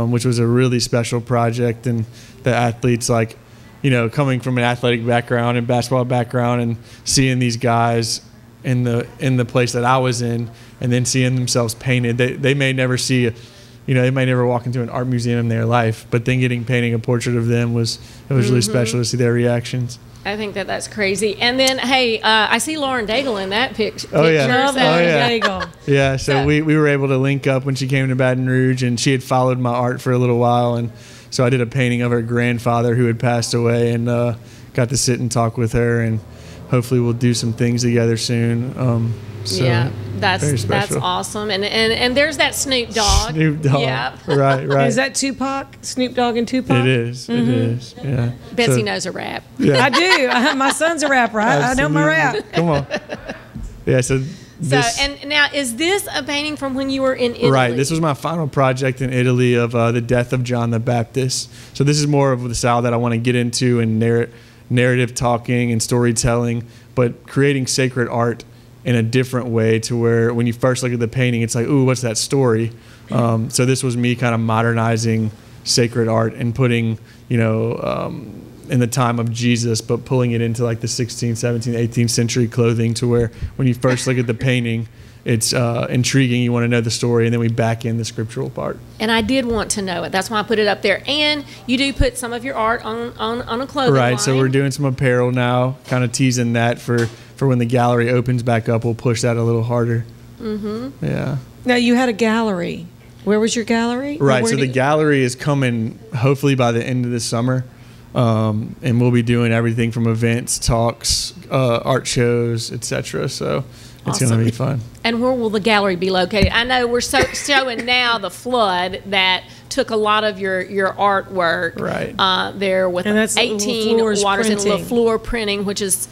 which was a really special project. And the athletes, like, you know, coming from an athletic background and basketball background and seeing these guys in the place that I was in and then seeing themselves painted, they may never see they may never walk into an art museum in their life, but then painting a portrait of them was really special to see their reactions. I think that's crazy. And then, hey, I see Lauren Daigle in that picture. Oh, yeah. Daigle. Yeah, so we were able to link up when she came to Baton Rouge, and she had followed my art for a little while, and so I did a painting of her grandfather who had passed away, and got to sit and talk with her, and hopefully we'll do some things together soon. So that's awesome. And there's that Snoop Dogg. Snoop Dogg. Yeah. Right. Is that Tupac? Snoop Dogg and Tupac? It is. It is. Yeah. Betsy knows a rap. Yeah. I do. My son's a rapper. I know my rap. Come on. Yeah. So and now, is this a painting from when you were in Italy? Right. This was my final project in Italy of the death of John the Baptist. So this is more of the style that I want to get into and narrative talking and storytelling, but creating sacred art in a different way to where when you first look at the painting, it's like, ooh, what's that story? So this was me kind of modernizing sacred art and putting, in the time of Jesus, but pulling it into like the 16th, 17th, 18th century clothing to where when you first look at the painting, it's intriguing. You want to know the story, and then we back in the scriptural part. And I did want to know it. That's why I put it up there. And you do put some of your art on a clothing line. Right. So we're doing some apparel now, kind of teasing that for when the gallery opens back up. We'll push that a little harder. Mm-hmm. Yeah. Now, you had a gallery. Where was your gallery? Right. So the gallery is coming hopefully by the end of the summer. And we'll be doing everything from events, talks, art shows, etc. So it's going to be fun. And where will the gallery be located? I know we're showing now the flood that took a lot of your artwork there with 18 waters and LaFleur printing, which is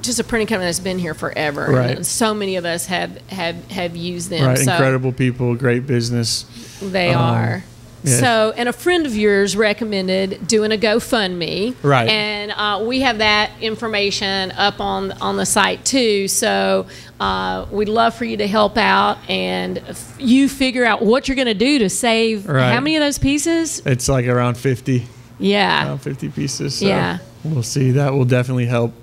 just a printing company that's been here forever. Right. And so many of us have used them. Right. So Incredible people, great business. They are. Yeah. So, and a friend of yours recommended doing a GoFundMe. Right. And we have that information up on the site too. So we'd love for you to help out and you figure out what you're going to do to save how many of those pieces? It's like around 50. Yeah. Around 50 pieces. So yeah. We'll see. That will definitely help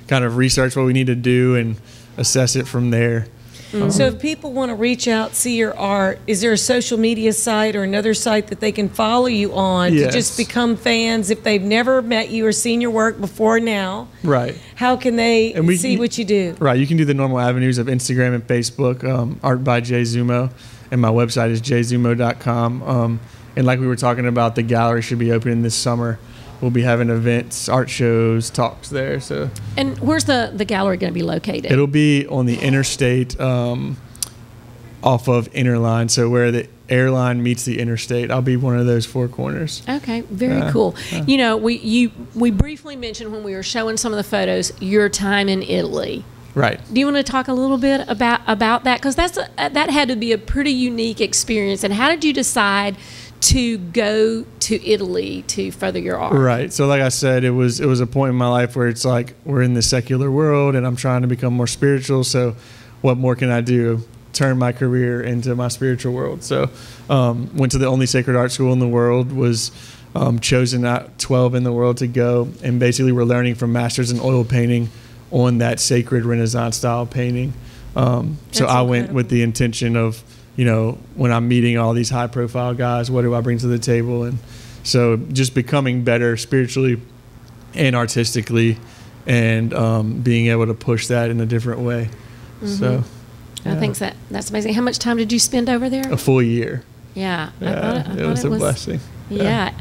kind of research what we need to do and assess it from there. Mm-hmm. So if people want to reach out, see your art, is there a social media site or another site that they can follow you on to just become fans if they've never met you or seen your work before now? Right. How can they see what you do? Right. You can do the normal avenues of Instagram and Facebook, Art by Jay Zumo, and my website is jzumo.com. And like we were talking about, the gallery should be opening this summer. We'll be having events, art shows, talks there. So. And where's the gallery going to be located? It'll be on the interstate off of Interline. So where the airline meets the interstate, I'll be one of those four corners. Okay, very cool. We briefly mentioned when we were showing some of the photos your time in Italy. Right. Do you want to talk a little bit about that? Because that had to be a pretty unique experience. And how did you decide to go to Italy to further your art? Right. So like I said, it was a point in my life where it's like we're in the secular world and I'm trying to become more spiritual. So what more can I do? Turn my career into my spiritual world. So went to the only sacred art school in the world, was chosen at 12 in the world to go. And basically we're learning from masters in oil painting on that sacred Renaissance style painting. So I went with the intention of, when I'm meeting all these high profile guys, what do I bring to the table? And so just becoming better spiritually and artistically, and being able to push that in a different way. So I think that's amazing. How much time did you spend over there? A full year. Yeah. I thought it was a blessing. Yeah.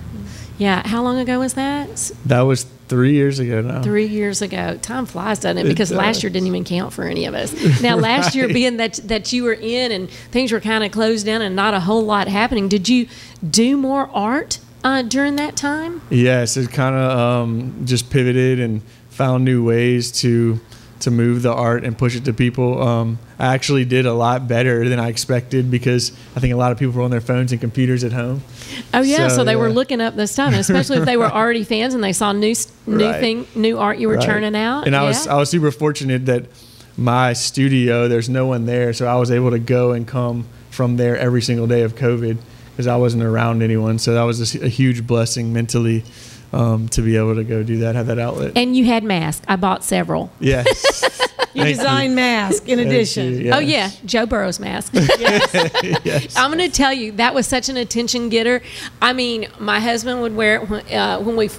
How long ago was that? That was 3 years ago now. 3 years ago. Time flies, doesn't it? Because last year didn't even count for any of us. Now, last year being that you were in and things were kind of closed down and not a whole lot happening, did you do more art during that time? Yes, it kind of just pivoted and found new ways to move the art and push it to people. I actually did a lot better than I expected because I think a lot of people were on their phones and computers at home. Oh yeah, so they were looking up this stuff, especially if they were already fans and they saw new art you were churning out. And I was super fortunate that my studio, there's no one there, so I was able to go and come from there every single day of COVID because I wasn't around anyone. So that was a huge blessing mentally. To be able to go do that, have that outlet. And you had masks. I bought several. Yes. You designed masks in addition. Yes. Oh, yeah. Joe Burrow's mask. Yes. I'm going to tell you, that was such an attention getter. I mean, my husband would wear it when we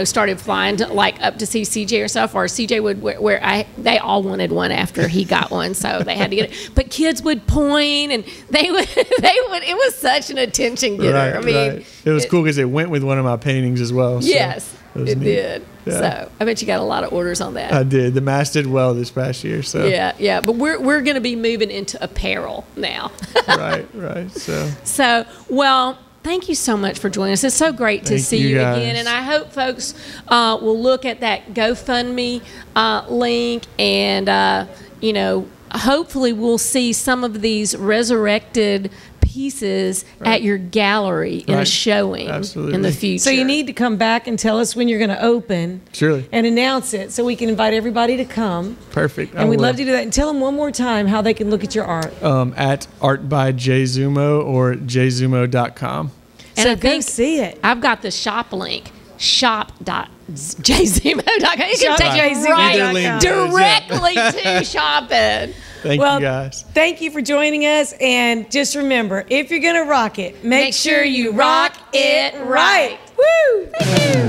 started flying to, up to see CJ or stuff, or CJ would wear they all wanted one after he got one, so they had to get it. But kids would point, and they would, it was such an attention getter. Right, I mean, it was cool because it went with one of my paintings as well. So yes, it did. Yeah. So I bet you got a lot of orders on that. I did. The mask did well this past year. So yeah. But we're going to be moving into apparel now. right. So well. Thank you so much for joining us. It's so great to see you again. And I hope folks will look at that GoFundMe link and, hopefully we'll see some of these resurrected pieces at your gallery in a showing in the future. So you need to come back and tell us when you're going to open. Surely. And announce it so we can invite everybody to come. Perfect. And we'd love to do that. And tell them one more time how they can look at your art. At Art by J Zumo or jzumo.com. And I think see it. I've got the shop link. Shop.jzumo.com. You can take you right directly to shopping. Thank you, guys. Thank you for joining us. And just remember, if you're going to rock it, make sure you rock it right. Woo! Thank you.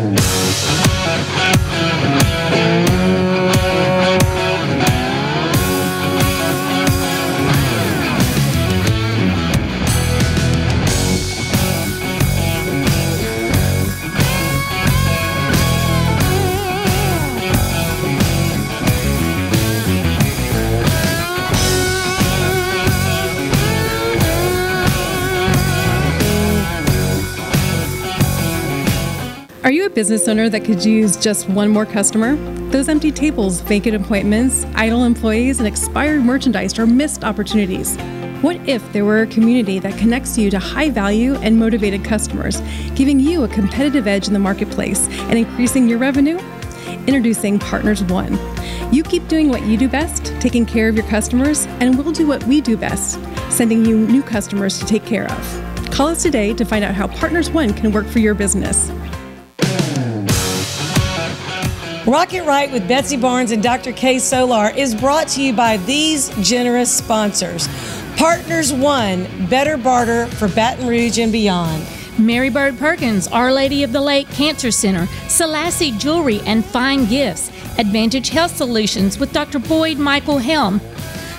Are you a business owner that could use just one more customer? Those empty tables, vacant appointments, idle employees, and expired merchandise are missed opportunities. What if there were a community that connects you to high-value and motivated customers, giving you a competitive edge in the marketplace and increasing your revenue? Introducing Partners One. You keep doing what you do best, taking care of your customers, and we'll do what we do best, sending you new customers to take care of. Call us today to find out how Partners One can work for your business. Rock It Right with Betsy Barnes and Dr. K. Solar is brought to you by these generous sponsors. Partners One, better barter for Baton Rouge and beyond. Mary Bird Perkins, Our Lady of the Lake Cancer Center, Selassie Jewelry and Fine Gifts, Advantage Health Solutions with Dr. Boyd Michael Helm,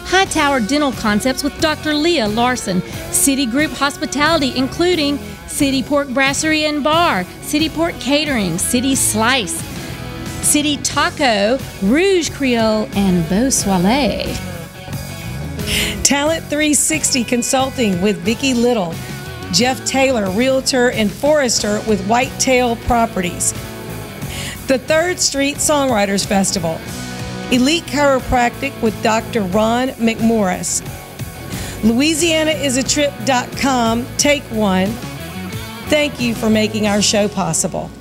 Hightower Dental Concepts with Dr. Leah Larson, City Group Hospitality including City Pork Brasserie and Bar, City Pork Catering, City Slice, City Taco, Rouge Creole, and Beau Soleil. Talent 360 Consulting with Vicki Little. Jeff Taylor, Realtor and Forester with Whitetail Properties. The 3rd Street Songwriters Festival. Elite Chiropractic with Dr. Ron McMorris. LouisianaIsATrip.com. Take one. Thank you for making our show possible.